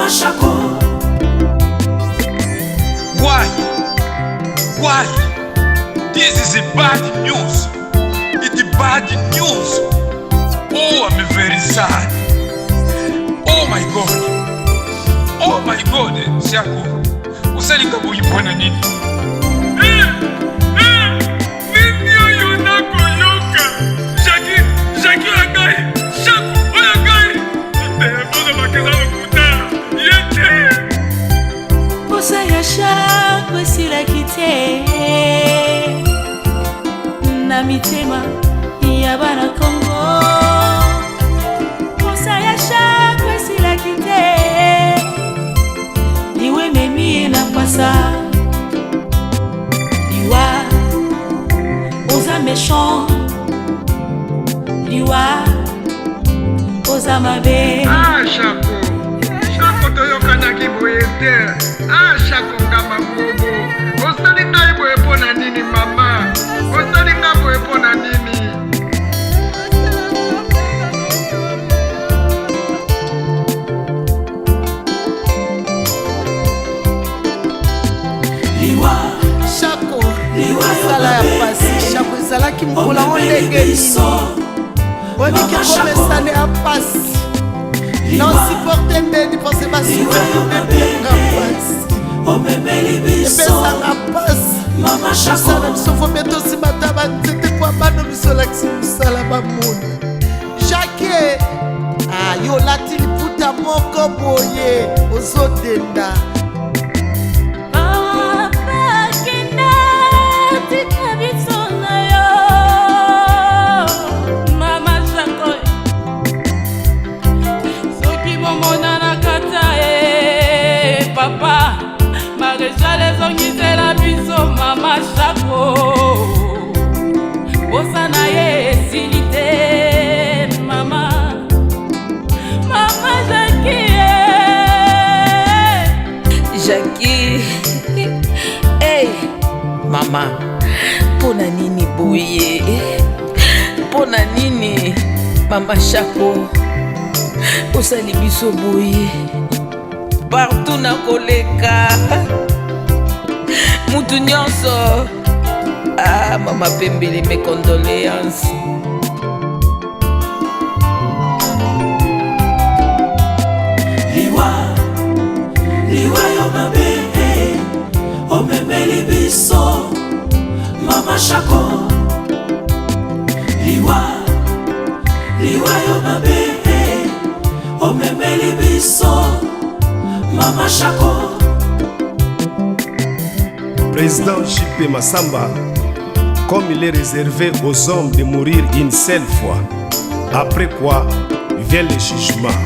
Shako. Why? This is a bad news. It's bad news. Oh, I'm very sad. Oh my God, Shako. Usalinga boyipona nini? Nini oyo nakoyoka? Jackie agai. Shako, oyo agai. Boza bakeza lokuta. Yete. Posa ya Shako esilaki te na mitema ya bana Kongo. Posa ya Shako esilaki te liwe memi na pasa liwa oza méchant liwa oza mabe. Shako toyokanaki boye te. Shako ngama bobo. Osali ngai boye pona nini mama? Osali ngai boye pona nini? Shako sala ya pasi. Shako ezalaki mokolo ngo ndenge oliki komesane ya pasi na osiporte ndeni pose basibanga pasi epesanga pasi osala biso fo mpe tosimata banzete po abano biso olakisi mosala bamona Jackie yo olati liputa moko boye ozodenda. Papa, Maréchal ezongizela biso mama Shako. Bosana ye esili te mama Jackie. Hey mama, pona nini boye? Pona nini mama Shako osali biso boye? Partout na koleka mutu nyonso. Mama Pembele, mes condoléances. Liwa yo mabe omemeli biso mama Shako. Liwa yo mabe omemeli biso mama Shako. Président J.P. Massamba, comme il est réservé aux hommes de mourir une seule fois, après quoi vient le jugement.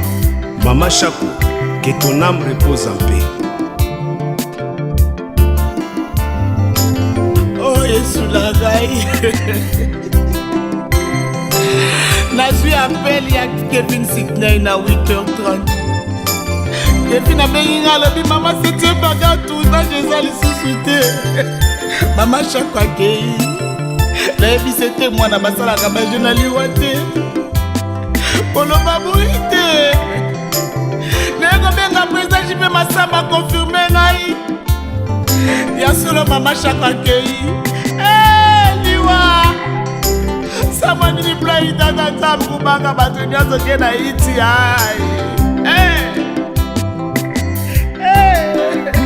Mama Shako, que ton âme repose en paix. Oh Yesu la gai. Nazwi appel ya Kevin Sidney na 8h30. Kevin abengi nga lobi mama c'était baga tout na jeza lisusu te. Mama Shako akei. Nayebi c'était mwana basalaka bajena liwa te. Koloba boyi te. Nego benga président J.P. Massamba confirmé ngai. Bien sûr mama Shako akei. Liwa. Sama nini plai tata tabu kubanga batu nyazo kena iti ai.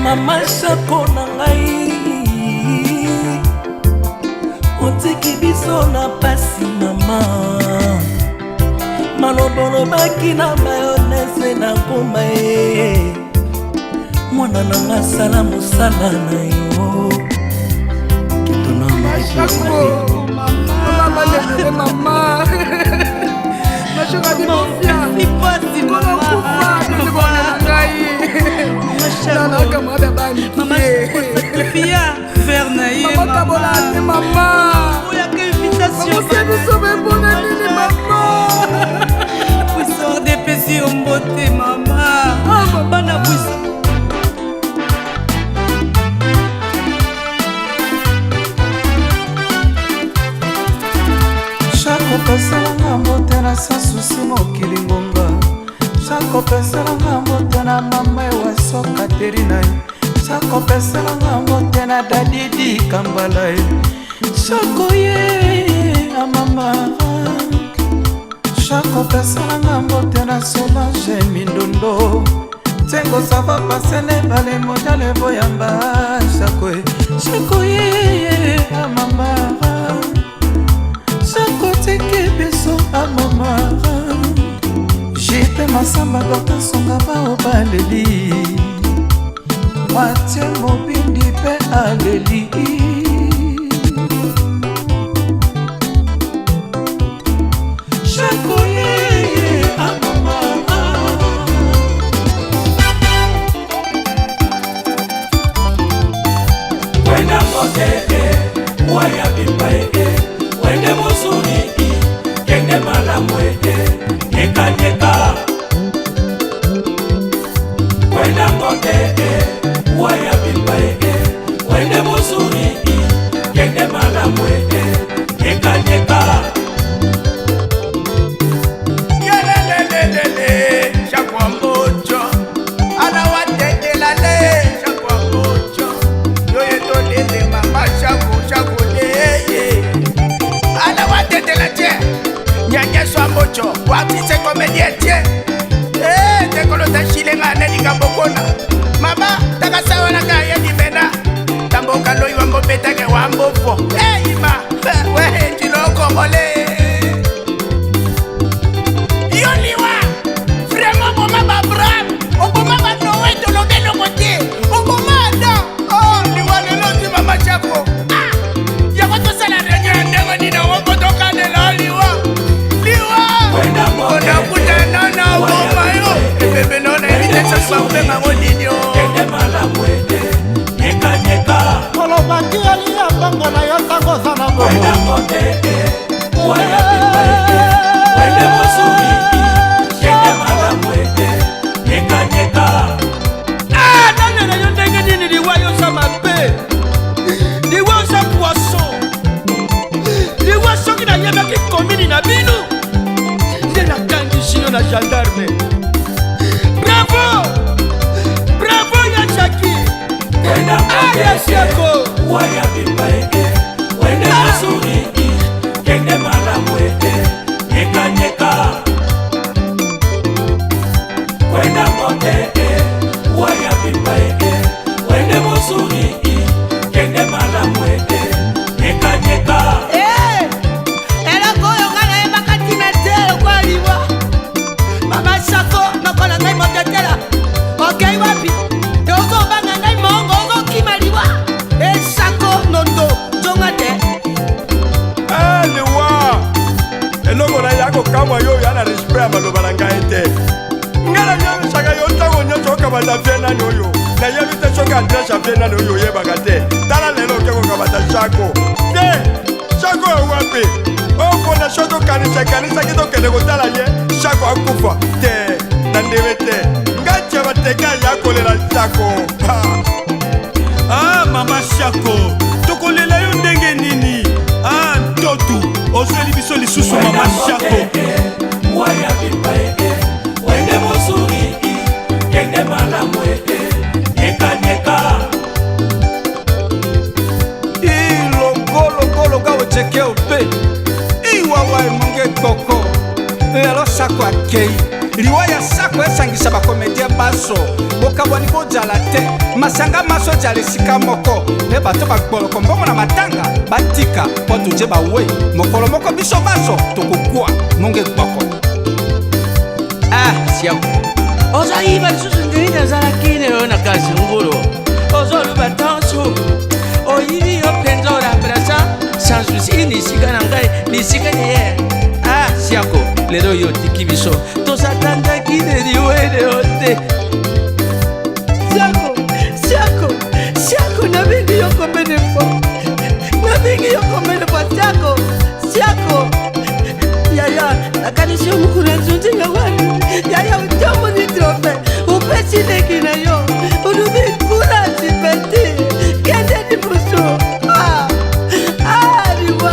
Mama Shako na ngai otiki biso na pasi mama. Malobolo baki na mayonnaise na ngoma ye. Mwana nanga sala mosala na yo. Kitona Shako mama lele mama. Mashaka di mafia. Ipasi mama. Mama kamada bani. Mama sacrifia vers naïe mama. Mama. Oya que invitation. Maman c'est nous sauver pour la nini maman. Puissant des pécis en beauté maman. Bana puissant. Shako pesalanga mbote na sans souci mokili ngonga. Shako pesalanga mbote na mama Shako pesalanga mbote na dadidi kambala Shako ye amama Shako pesalanga mbote na Solange Mindondo Tengo sava pasene bale modale voyamba Shako ye amama Shako teke beso amama Jipe masamba dokta songa ba obaleli Matie mobindi pe aleli Shako ye amama Wenda moteke, waya bipaeke Wende musuri, kende malamweke Nyeka nyeka Wenda moteke, waya bipaeke Wende musuri, kende malamweke Nyeka nyeka Yelelelelele, shakwa mocho Anawatete lale, shakwa mocho Yoye tolele mama shako leye Anawatete la che Nyanye swa mocho, wati se komedie che Tekolo ta shilenga neni kambokona Mama, taka sawa na kaya di mena Tamboka loi wambo petake wambo fo Ima, wehe njiloko mole Yoliwa, vraiment boma ba brave Oboma ba nowe tolo belo kote Oboma da, oh, liwa lelo ti mama chako Yako to sala renyo ndengo nina wako toka nela liwa Liwa, kuta na boma yo Bebe nona evite chaswa ubenga ngolidyo Kende malamweke, nyeka nyeka Kolobaki aliya bango na yotango sana Wenda moteke, waya bipaeke Wende musuri, kende malamweke Nyeka nyeka Nana yo ndenge nini liwa yo sa mabe Liwa yo sa poisson Liwa soki na yebaki komini na bino Nde na kangi sino na gendarme Bravo Bravo ya Jackie Wenda moteke, waya bipaeke Wende musuri, kende malamweke Nyeka nyeka Wenda moteke, waya bipaeke Wende musuri, kende malamweke Nyeka nyeka eloko oyo ngai nayebaka ntina te lokola liwa mama Shako nokola ngai motetela okei wapi ozobanga ngai mongo ozokima liwa Shako nondo zonga te liwa eloko na ya kokamwa yo ya na respect ya maloba na ngai te ngai nayebisaka yo ntango nyonso okabata vie nani oyo nayebi te soki adrese ya vie nani oyo oyebaka te tala lelo oke kokabata Shako te Shako ewapi okona so tokanisaki tokende kotala ye Shako akufa te na ndebe te ngai tia bateka ya kolela Shako mama Shako tokolela yo ndenge nini ntotu ozweli biso lisusu mama Shako waya bipaeke Wende musuri, kende malamweke Nyeka nyeka ilogologa ocheke ope iwawa emonge koko lelo Shako akei liwa ya Shako esangisa bakomedia baso bokabwani bozala te masanga maso ozala esika moko mpe bato bagboloko mbongo na matanga batika mpo tuje bawei mokolo moko biso baso tokokwa monge gboko Shako ozoyiba lisusu ndenge ozalaki lelo na kasi ngulu ozoluba tanso oyibi yo mpenza olabrasa sans souci nisika na ngai nisika ye Shako lelo yo tiki biso tozatandaki neliwele yo te Shako nabingi yo combien de fois Shako yaya nakanisi omukulu enzunzinga wanu yaya utomo ni trofe upesi leki na yo ulubi kula sipeti kende ni musu liwa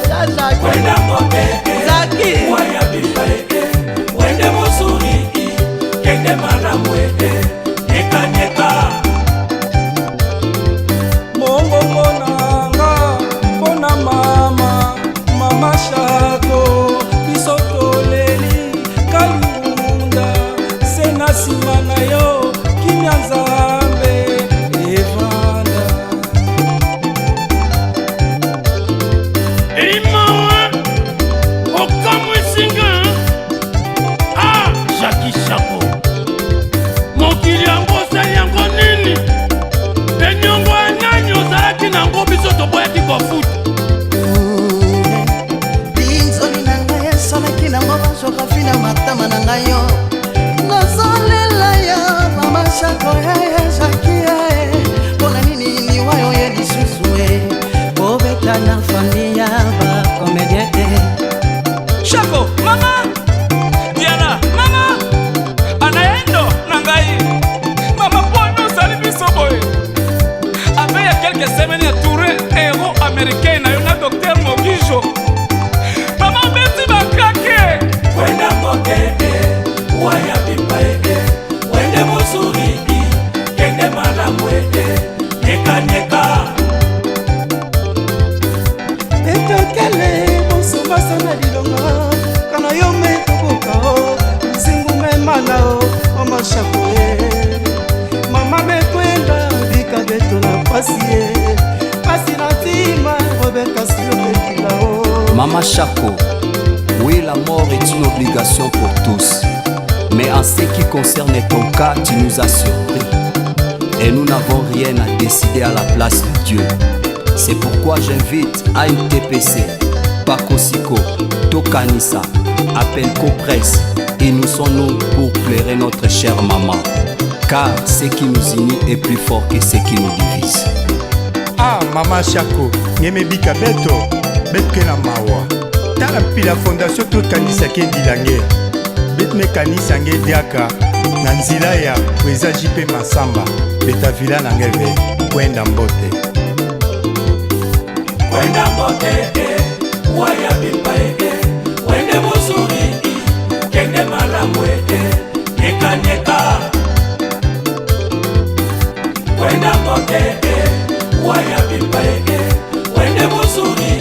ya Zaki Wenda moteke, Zaki waya bipaeke Wende musuri, kende malamweke Nyeka nyeka esemeni ya touré héros américain na yo na docteur mogijo mama beti bakake Wenda moke waya pipa wende musuri kende malamu neka neka etokele mosumba sana lilonga kana yo metokokao nzingume manao omashakoe mama bekwenda bika betola pasie pasi na ntima obekasiobekilao. Mama Chaco, oui, la mort est une obligation pour tous. Mais en ce qui concerne ton cas, tu nous as surpris. Et nous n'avons rien à décider à la place de Dieu. C'est pourquoi j'invite ANTPC, Pakosiko, Tokanisa, Appel Copresse et nous sommes pour pleurer notre chère maman. Car ce qui nous unit est plus fort que ce qui nous divise. Ah, Mama Chaco, Nyemebika Beto, Betkena Mawa. Tala pila fondation Tokanisa Kendilange. Betme kanisa nge diaka na nzila ya kweza jipe masamba beta vila na ngeve kwenda mbote waya pipa wende musuri kende malamu neka neka wenda moke waya pipa wende musuri